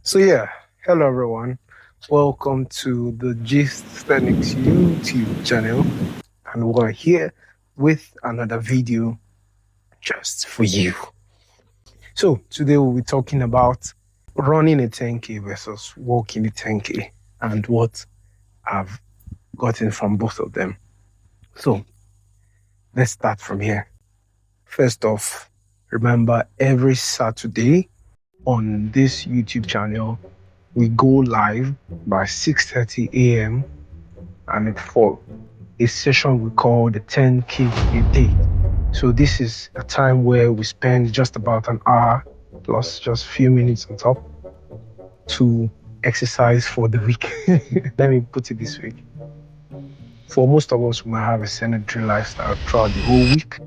So yeah, hello everyone. Welcome to the Gistenics YouTube channel, and we're here with another video just for you. So today we'll be talking about running a 10K versus walking a 10K and what I've gotten from both of them. So let's start from here. First off, remember every Saturday on this YouTube channel, we go live by 6:30 a.m. and for a session we call the 10K a day. So this is a time where we spend just about an hour plus just a few minutes on top to exercise for the week. Let me put it this way. For most of us, we might have a sedentary lifestyle throughout the whole week.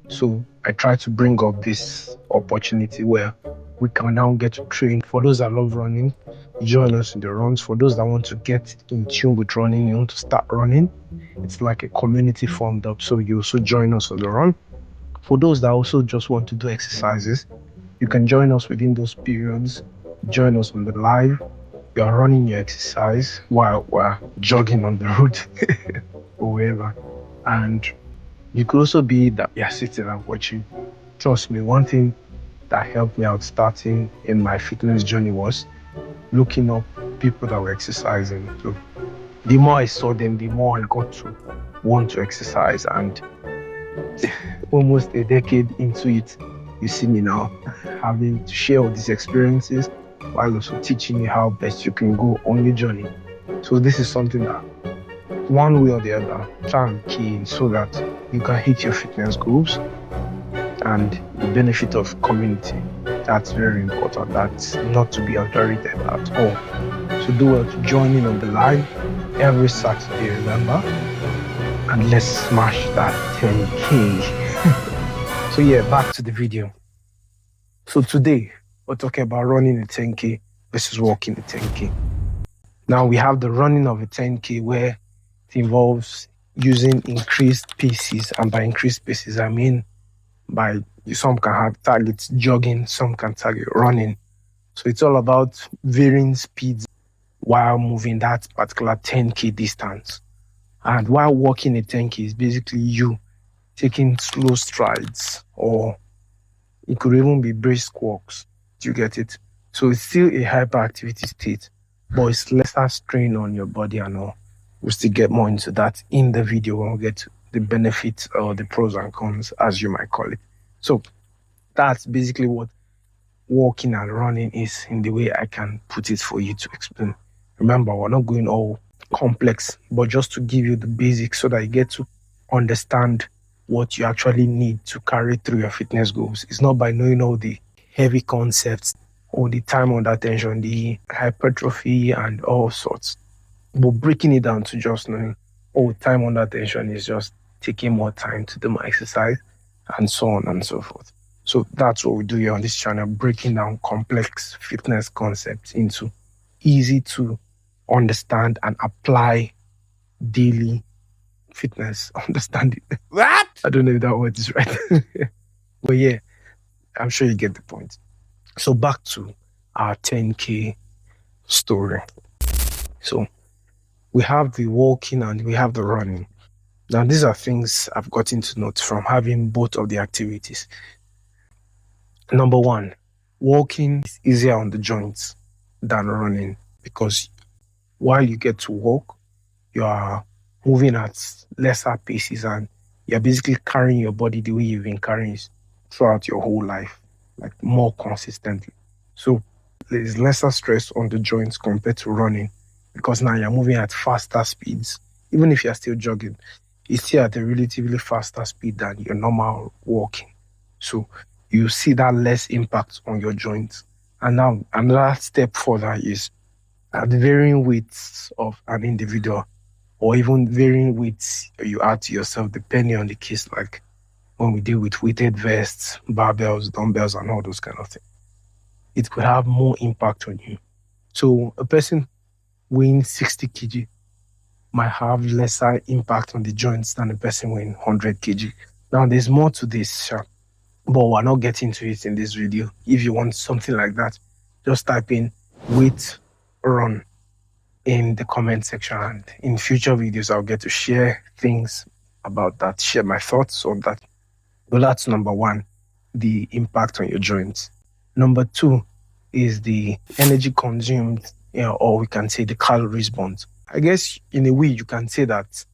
So I try to bring up this opportunity where we can now get to train. For those that love running, join us in the runs. For those that want to get in tune with running, you want to start running, it's like a community formed up. So you also join us on the run. For those that also just want to do exercises, you can join us within those periods. Join us on the live. You are running your exercise while we're jogging on the road or wherever. And you could also be that you're sitting and watching. Trust me, one thing that helped me out starting in my fitness journey was looking up people that were exercising. So the more I saw them, the more I got to want to exercise. And almost a decade into it, you see me now having to share all these experiences while also teaching you how best you can go on your journey. So this is something that one way or the other, try and key in so that you can hit your fitness goals and the benefit of community. That's very important. That's not to be underrated at all. So do well to join in on the live every Saturday, remember? And let's smash that 10K. So yeah, back to the video. So today, we're talking about running a 10K versus walking a 10K. Now we have the running of a 10K where it involves using increased paces, and by increased paces I mean by some can have targets jogging, some can target running. So it's all about varying speeds while moving that particular 10K distance. And while walking a 10K is basically you taking slow strides, or it could even be brisk walks. Do you get it? So it's still a hyperactivity state, but it's lesser strain on your body and all. We'll still get more into that in the video when we get to the benefits or the pros and cons, as you might call it. So that's basically what walking and running is in the way I can put it for you to explain. Remember, we're not going all complex, but just to give you the basics so that you get to understand what you actually need to carry through your fitness goals. It's not by knowing all the heavy concepts or the time under tension, the hypertrophy and all sorts, but breaking it down to just knowing, time under tension is just taking more time to do my exercise and so on and so forth. So that's what we do here on this channel, breaking down complex fitness concepts into easy to understand and apply daily fitness. Understand it? What? I don't know if that word is right. But yeah, I'm sure you get the point. So back to our 10K story. So we have the walking and we have the running. Now, these are things I've gotten to note from having both of the activities. Number one, walking is easier on the joints than running because while you get to walk, you are moving at lesser paces and you're basically carrying your body the way you've been carrying it throughout your whole life, like more consistently. So there's lesser stress on the joints compared to running because now you're moving at faster speeds. Even if you're still jogging, it's still at a relatively faster speed than your normal walking. So you see that less impact on your joints. And now another step further is at the varying weights of an individual, or even varying weights you add to yourself depending on the case, like when we deal with weighted vests, barbells, dumbbells, and all those kind of things. It could have more impact on you. So a person weighing 60 kg might have lesser impact on the joints than a person weighing 100 kg. Now, there's more to this, but we're not getting to it in this video. If you want something like that, just type in weight run in the comment section, and in future videos I'll get to share things about that, share my thoughts on that. Well, that's number one, the impact on your joints. Number two is the energy consumed, or we can say the calories burnt. I guess in a way you can say that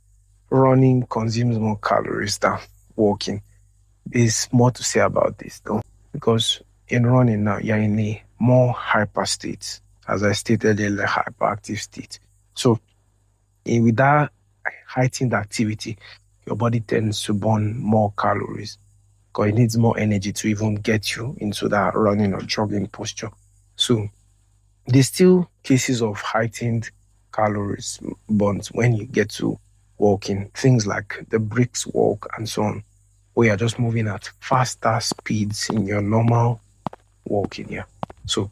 running consumes more calories than walking. There's more to say about this though, because in running now you're in a more hyper state, as I stated earlier, hyperactive state. So with that heightened activity, your body tends to burn more calories because it needs more energy to even get you into that running or jogging posture. So there's still cases of heightened calories burnt when you get to walking, things like the bricks walk and so on, where you're just moving at faster speeds in your normal walking. Yeah. So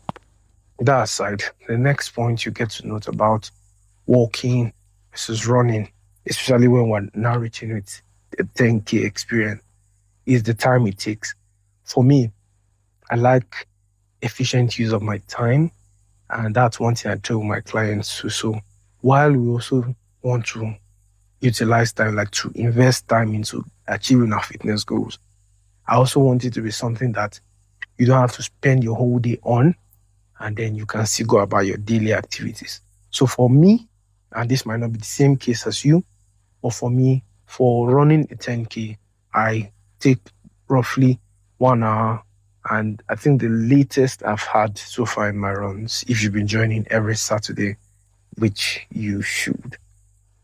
that aside, the next point you get to note about walking versus running, especially when we're now reaching with a 10K experience, is the time it takes. For me, I like efficient use of my time, and that's one thing I tell my clients too. So while we also want to utilize time, like to invest time into achieving our fitness goals, I also want it to be something that you don't have to spend your whole day on, and then you can still go about your daily activities. So for me, and this might not be the same case as you, but for me, for running a 10K, I take roughly 1 hour. And I think the latest I've had so far in my runs, if you've been joining every Saturday, which you should,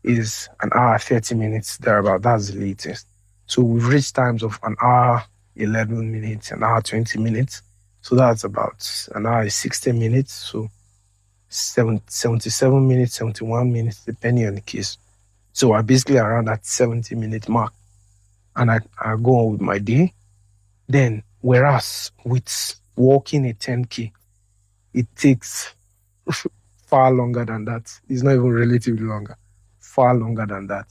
is 1 hour 30 minutes thereabout. That's the latest. So we've reached times of 1 hour 11 minutes, 1 hour 20 minutes. So that's about 1 hour 60 minutes. So 77 minutes, 71 minutes, depending on the case. So I basically around that 70-minute mark, and I go on with my day. Then, whereas with walking a 10K, it takes far longer than that. It's not even relatively longer, far longer than that.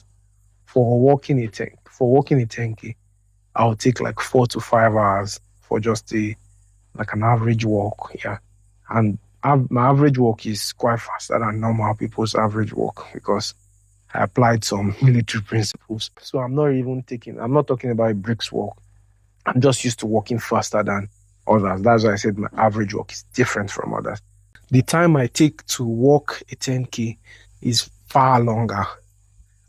For walking a 10K, I'll take like 4 to 5 hours for just an average walk. Yeah, and my average walk is quite faster than normal people's average walk because I applied some military principles. So I'm not talking about a brisk walk. I'm just used to walking faster than others. That's why I said my average walk is different from others. The time I take to walk a 10K is far longer.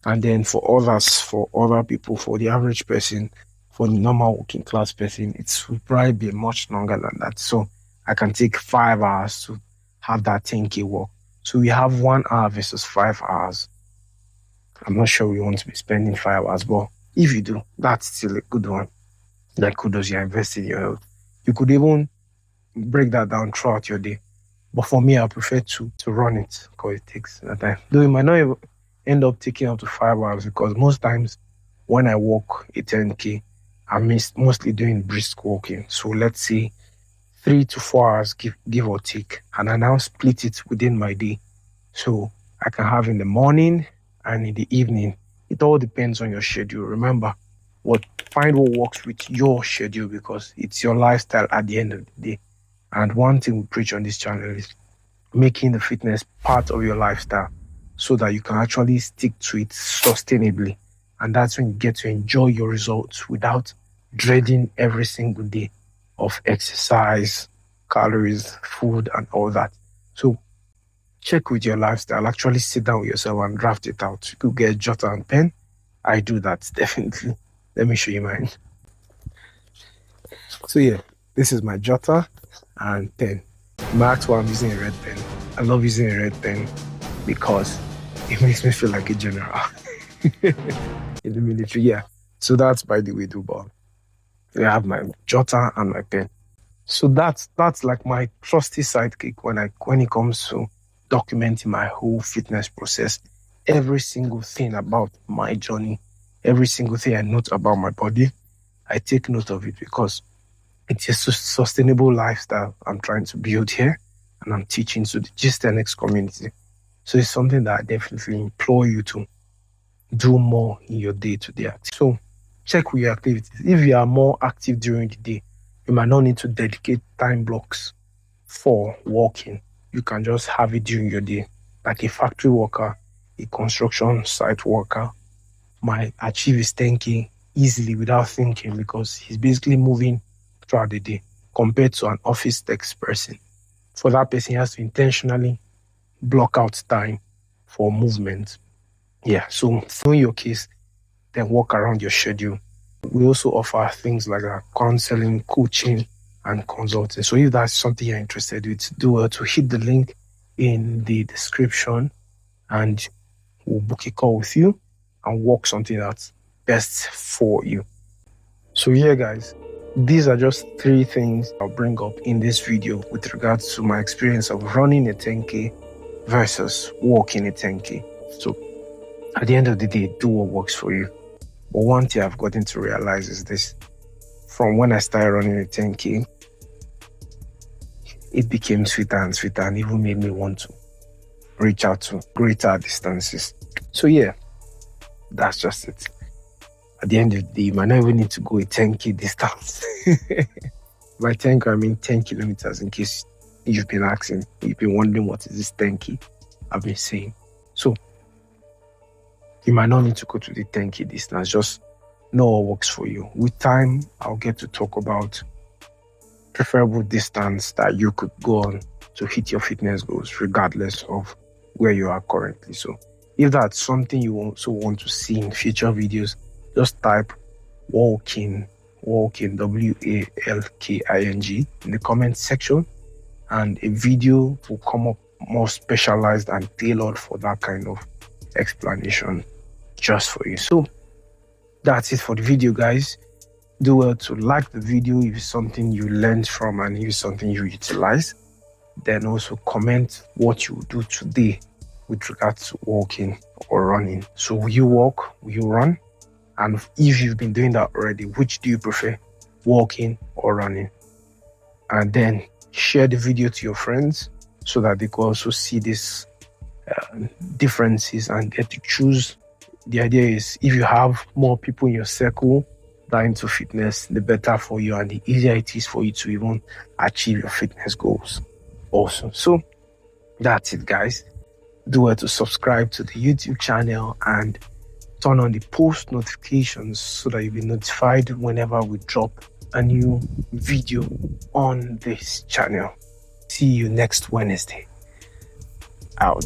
And then for others, for other people, for the average person, for the normal working class person, it will probably be much longer than that. So I can take 5 hours to have that 10K walk. So we have 1 hour versus 5 hours. I'm not sure we want to be spending 5 hours, but if you do, that's still a good one. Like kudos, you're investing in your health. You could even break that down throughout your day. But for me, I prefer to run it because it takes that time. Though it might not even end up taking up to 5 hours because most times when I walk a 10K, I'm mostly doing brisk walking. So let's say 3 to 4 hours, give or take. And I now split it within my day. So I can have in the morning and in the evening. It all depends on your schedule. Remember, find what works with your schedule because it's your lifestyle at the end of the day. And one thing we preach on this channel is making the fitness part of your lifestyle so that you can actually stick to it sustainably. And that's when you get to enjoy your results without dreading every single day of exercise, calories, food, and all that. So check with your lifestyle. Actually sit down with yourself and draft it out. You could get a jotter and pen. I do that, definitely. Let me show you mine. So yeah, this is my jotter and pen. You might ask why I'm using a red pen. I love using a red pen because it makes me feel like a general in the military. Yeah. So that's by the way, but I have my jotter and my pen. So that's like my trusty sidekick when it comes to documenting my whole fitness process. Every single thing about my journey, every single thing I note about my body, I take note of it because it's a sustainable lifestyle I'm trying to build here and I'm teaching to the G10X community. So it's something that I definitely implore you to do more in your day-to-day activity. So check with your activities. If you are more active during the day, you might not need to dedicate time blocks for walking. you can just have it during your day. Like a factory worker, a construction site worker might achieve his 10K easily without thinking, because he's basically moving throughout the day, compared to an office text person. For that person, he has to intentionally block out time for movement. Yeah, so in your case, then work around your schedule. We also offer things like counseling, coaching, and consulting. So if that's something you're interested with, do well to hit the link in the description, and we'll book a call with you and work something that's best for you. So yeah, guys, these are just 3 things I'll bring up in this video with regards to my experience of running a 10K versus walking a 10K. So at the end of the day, do what works for you. But one thing I've gotten to realize is this: from when I started running a 10K, it became sweeter and sweeter, and even made me want to reach out to greater distances. So yeah, that's just it. At the end of the day, you might not even need to go a 10K distance. By 10K, I mean 10 kilometers, in case you've been asking, you've been wondering what is this 10K I've been saying. So you might not need to go to the 10K distance, just know what works for you. With time, I'll get to talk about preferable distance that you could go on to hit your fitness goals, regardless of where you are currently. So if that's something you also want to see in future videos, just type walking, WALKING, in the comment section, and a video will come up more specialized and tailored for that kind of explanation just for you. So that's it for the video, guys. Do well to like the video if it's something you learned from and if it's something you utilize. Then also comment what you do today with regards to walking or running. So will you walk, will you run? And if you've been doing that already, which do you prefer, walking or running? And then share the video to your friends so that they can also see these differences and get to choose. The idea is, if you have more people in your circle that are into fitness, the better for you and the easier it is for you to even achieve your fitness goals also. So that's it, guys. Do well to subscribe to the YouTube channel and turn on the post notifications so that you'll be notified whenever we drop a new video on this channel. See you next Wednesday. Out.